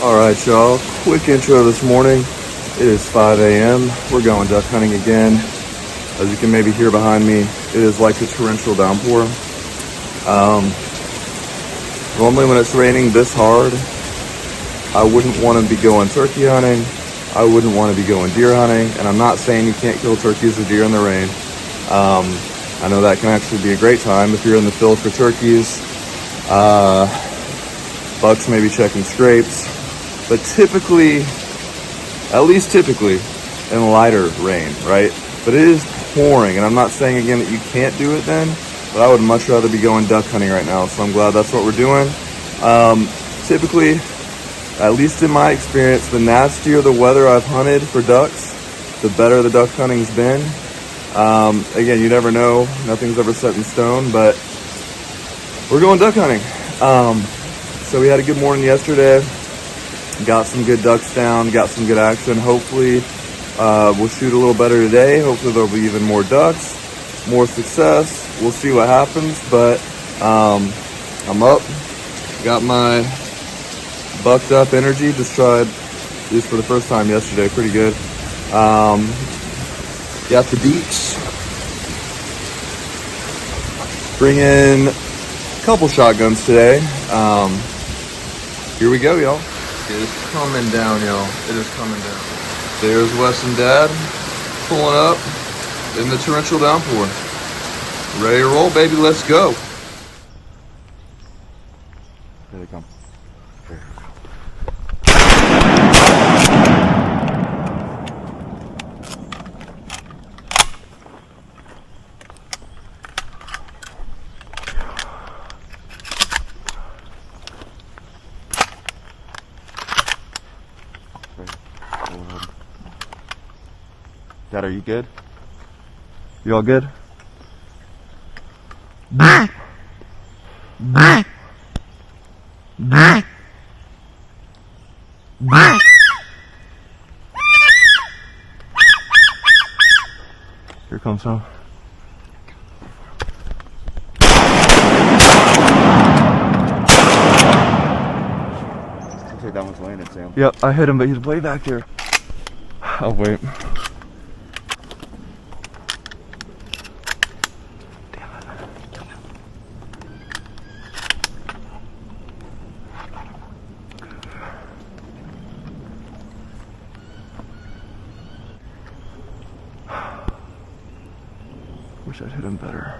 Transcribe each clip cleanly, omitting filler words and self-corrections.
Alright y'all, quick intro this morning. It is 5 a.m. We're going duck hunting again. As you can maybe hear behind me, it is like a torrential downpour. Normally when it's raining this hard, I wouldn't want to be going turkey hunting. I wouldn't want to be going deer hunting. And I'm not saying you can't kill turkeys or deer in the rain. I know that can actually be a great time if you're in the field for turkeys. Bucks may be checking scrapes. But typically, at least typically, in lighter rain, right? But it is pouring, and I'm not saying again that you can't do it then, but I would much rather be going duck hunting right now, so I'm glad that's what we're doing. Typically, at least in my experience, the nastier the weather I've hunted for ducks, the better the duck hunting's been. Again, you never know, nothing's ever set in stone, but we're going duck hunting. So we had a good morning yesterday. Got some good ducks down, got some good action. Hopefully we'll shoot a little better today. Hopefully there'll be even more ducks, more success. We'll see what happens, but I'm up. Got my bucked up energy. Just tried this for the first time yesterday. Pretty good. Got the beach. Bring in a couple shotguns today. Here we go, y'all. It is coming down, y'all. It is coming down. There's Wes and Dad pulling up in the torrential downpour. Ready to roll, baby. Let's go. Here they come. Here. Dad, are you good? You all good? Here comes some. Looks like that one's landed, Sam. Yep, I hit him, but he's way back there. I'll wait. Wish I'd hit him better.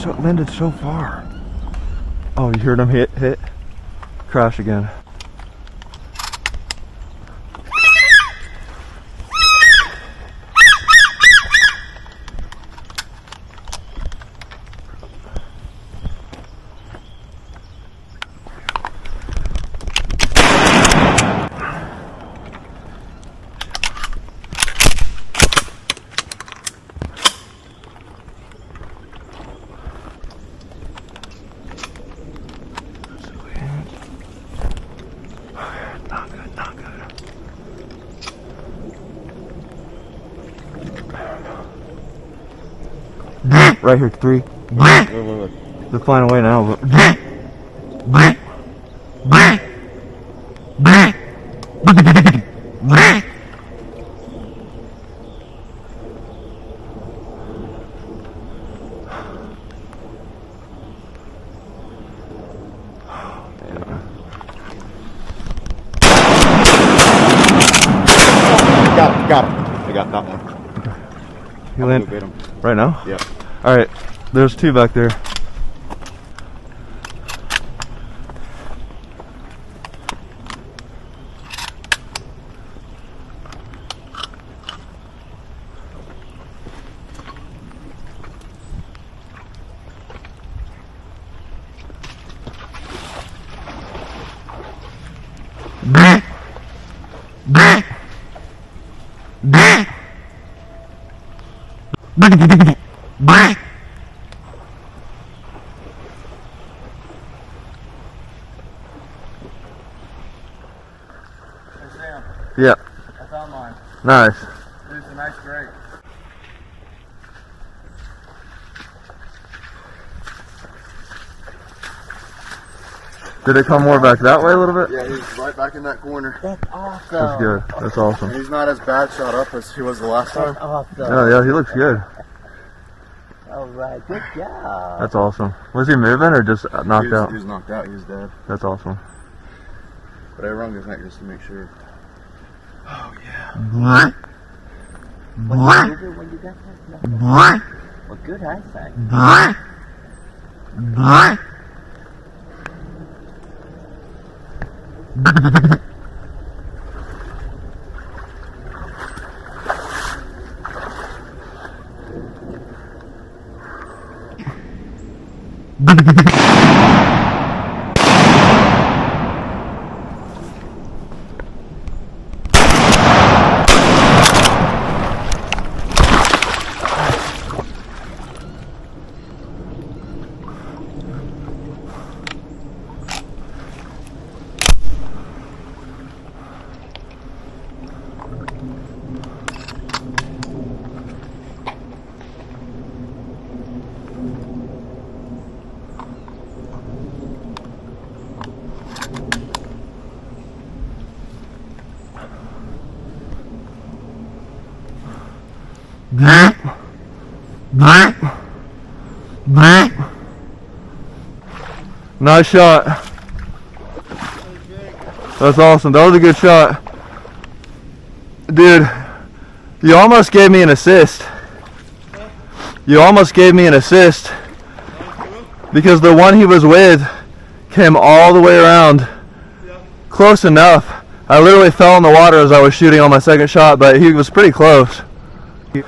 So it landed so far. Oh, you heard him hit, crash again. Right here, 3. They're flying away now, but. Got him. I got that one. You land right now? Yeah. All right. There's 2 back there. Yeah. I found mine. Nice. It's a nice grate. Did it come more back that way a little bit? Yeah, he's right back in that corner. That's awesome. That's good. That's awesome. And he's not as bad shot up as he was the last time. That's awesome. Oh yeah, he looks good. Alright, good job. That's awesome. Was he moving or just knocked out? He was knocked out. He was dead. That's awesome. But I wrung his neck just to make sure. Oh yeah. When you got that? Well, good eyesight. Nice shot. That's awesome. That was a good shot. Dude, you almost gave me an assist. You almost gave me an assist. Because the one he was with came all the way around. Close enough. I literally fell in the water as I was shooting on my second shot, but he was pretty close. Dude,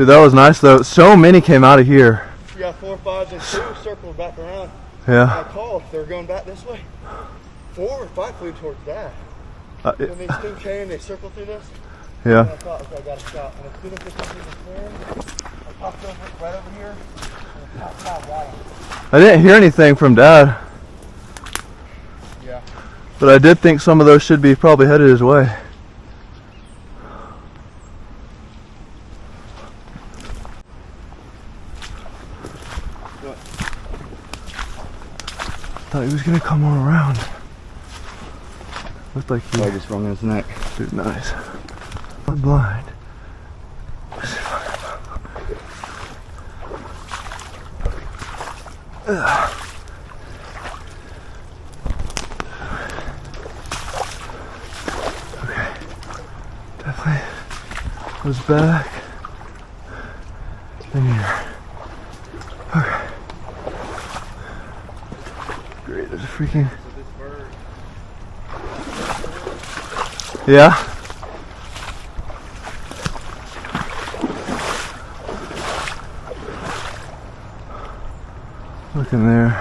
that was nice though. So many came out of here. Yeah, 4, 5, and 2 circled back around. Yeah. I called. They were going back this way. 4 or 5 flew towards that. And these 2 came, they circled through this. And Yeah. I thought, okay, I got a shot. And as soon as they come through the clearing, I popped over right over here. And I got him. I didn't hear anything from Dad. Yeah. But I did think some of those should be probably headed his way. Thought he was gonna come all around. Looked like he I just wrung his neck. Dude, nice. I'm blind. Ugh. Okay. Definitely was back in here. Okay. Great, there's a freaking. Yeah. Look in there.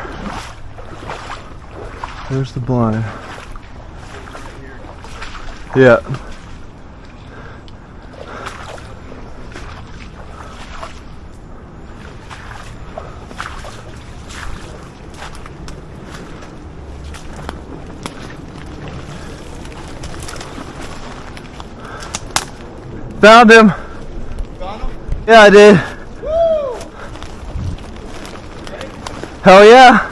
There's the blind. Yeah. Found him. Found him? Yeah, I did. Woo! Hell yeah.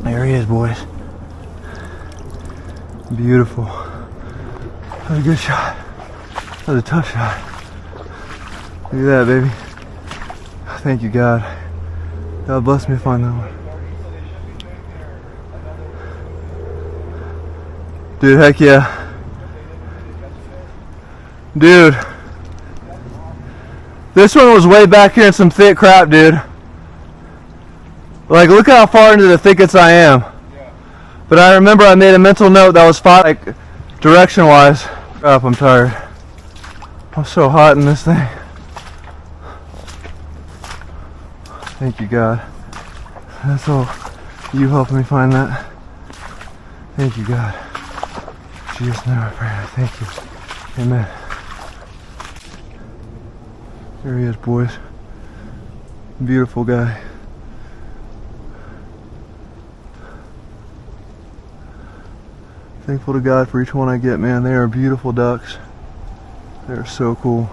There he is, boys. Beautiful. That was a good shot. That was a tough shot. Look at that, baby. Thank you, God. God bless me if I know it. Dude, heck yeah. Dude. This one was way back here in some thick crap, dude. Like, look how far into the thickets I am. But I remember I made a mental note that was fine, like, direction-wise. Crap, I'm tired. I'm so hot in this thing. Thank you, God. That's all you helped me find that. Thank you, God. In Jesus' name I pray. I thank you. Amen. There he is, boys. Beautiful guy. Thankful to God for each one I get, man. They are beautiful ducks. They're so cool.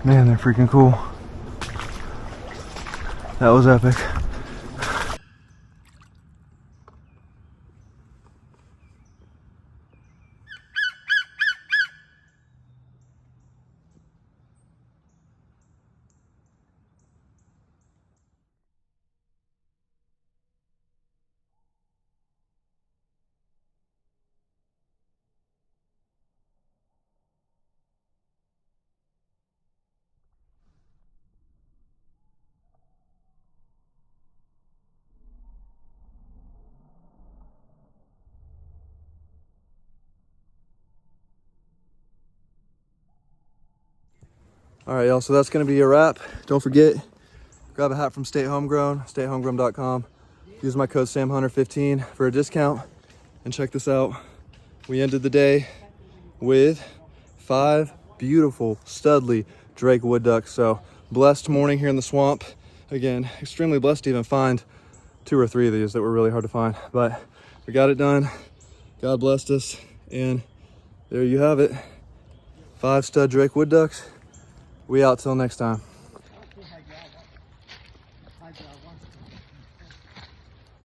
Man, they're freaking cool. That was epic. All right, y'all, so that's gonna be a wrap. Don't forget, grab a hat from State Homegrown, statehomegrown.com. Use my code SamHunter15 for a discount. And check this out. We ended the day with 5 beautiful studly Drake wood ducks. So blessed morning here in the swamp. Again, extremely blessed to even find 2 or 3 of these that were really hard to find, but we got it done. God blessed us, and there you have it. 5 stud Drake wood ducks. We out till next time.